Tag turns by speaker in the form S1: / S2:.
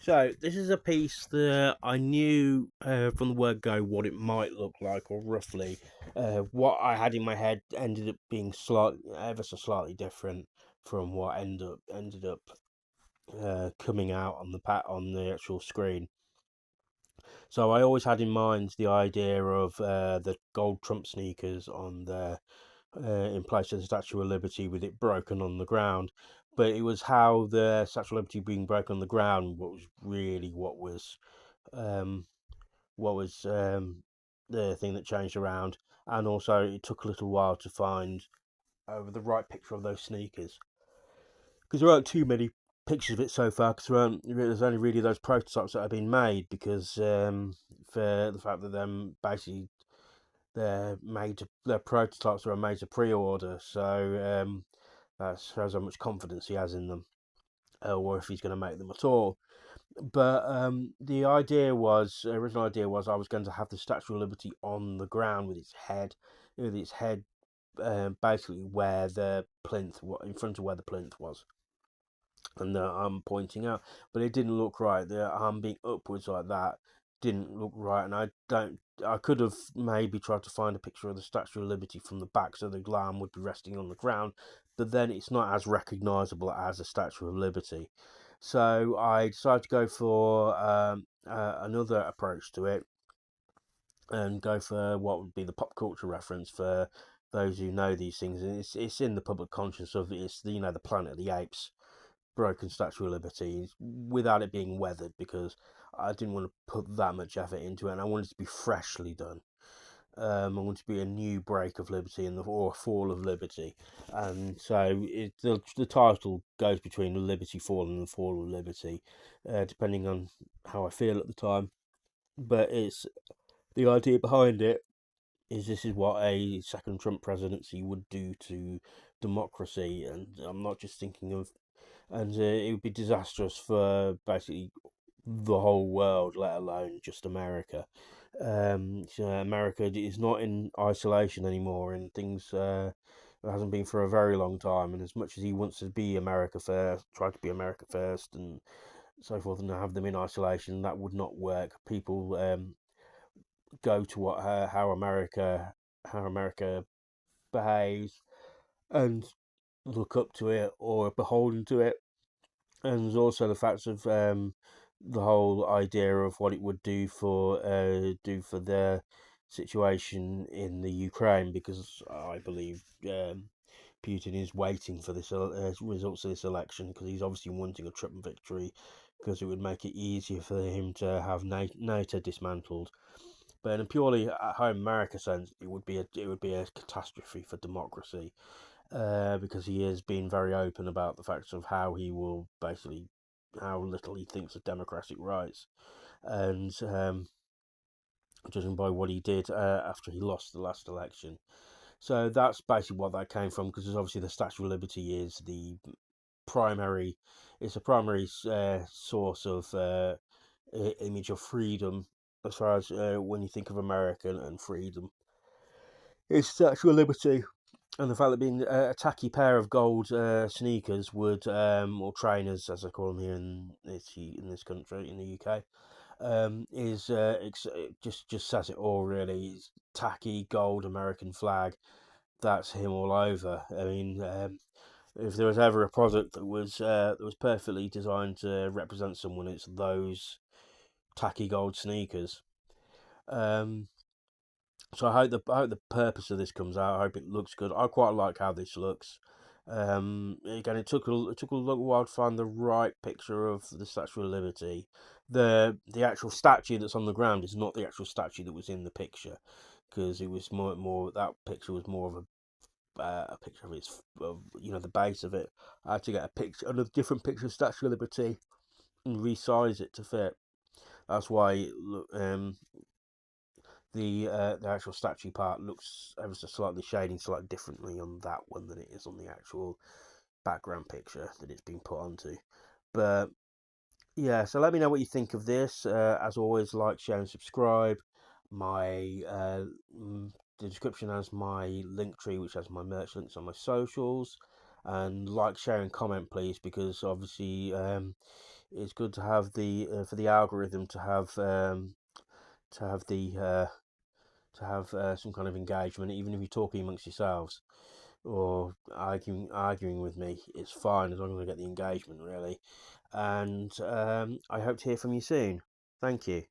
S1: So this is a piece that I knew from the word go what it might look like, or roughly. What I had in my head ended up being ever so slightly different from what ended up coming out on the actual screen. So I always had in mind the idea of the gold Trump sneakers on the in place of the Statue of Liberty with it broken on the ground. But it was how the Statue of Liberty being broken on the ground um, what was the thing that changed around, and also it took a little while to find the right picture of those sneakers because there aren't too many pictures of it so far. Because there's only really those prototypes that have been made because for the fact that them basically their prototypes are made to pre-order, so that shows how much confidence he has in them, or if he's going to make them at all. But the original idea was I was going to have the Statue of Liberty on the ground with its head basically where the plinth, in front of where the plinth was, and the arm pointing out. But it didn't look right. The arm being upwards like that didn't look right, and I could have maybe tried to find a picture of the Statue of Liberty from the back so the arm would be resting on the ground, but then it's not as recognisable as a Statue of Liberty. So I decided to go for another approach to it and go for what would be the pop culture reference for those who know these things. And it's in the public conscience of it's the Planet of the Apes broken Statue of Liberty without it being weathered, because I didn't want to put that much effort into it, and I wanted it to be freshly done. I want it to be a new break of Liberty or fall of Liberty, and so the title goes between Liberty Fall and the Fall of Liberty, depending on how I feel at the time. But it's the idea behind it is this is what a second Trump presidency would do to democracy, and I'm not just thinking of, and it would be disastrous for basically the whole world, let alone just America. So America is not in isolation anymore, and things it hasn't been for a very long time. And as much as he wants to be America first, try to be America first, and so forth, and have them in isolation, that would not work. People go to how America behaves and look up to it or are beholden to it. And there's also the fact of the whole idea of what it would do for the situation in the Ukraine, because I believe Putin is waiting for this results of this election, because he's obviously wanting a Trump victory, because it would make it easier for him to have NATO dismantled. But in a purely at home America sense, it would be a catastrophe for democracy, because he has been very open about the fact of how he will basically how little he thinks of democratic rights, and judging by what he did after he lost the last election. So that's basically what that came from, because obviously the Statue of Liberty is primary, it's a primary source of image of freedom, as far as when you think of American and freedom. It's Statue of Liberty. And the fact that being a tacky pair of gold sneakers would, or trainers as I call them here in this country, in the UK, is just says it all really. It's tacky gold American flag. That's him all over. I mean, if there was ever a product that was perfectly designed to represent someone, it's those tacky gold sneakers. Um, So I hope the purpose of this comes out. I hope it looks good. I quite like how this looks. Again, it took a little while to find the right picture of the Statue of Liberty. The actual statue that's on the ground is not the actual statue that was in the picture, because it was more that picture was more of a picture of the base of it. I had to get another different picture of Statue of Liberty, and resize it to fit. That's why the actual statue part looks ever so slightly shading slightly differently on that one than it is on the actual background picture that it's been put onto. But yeah, so let me know what you think of this. As always, like, share, and subscribe. My the description has my link tree, which has my merch links on my socials. And like, share, and comment, please, because obviously it's good to have the for the algorithm to have the to have some kind of engagement, even if you're talking amongst yourselves or arguing with me. It's fine as long as I get the engagement, really. And I hope to hear from you soon. Thank you.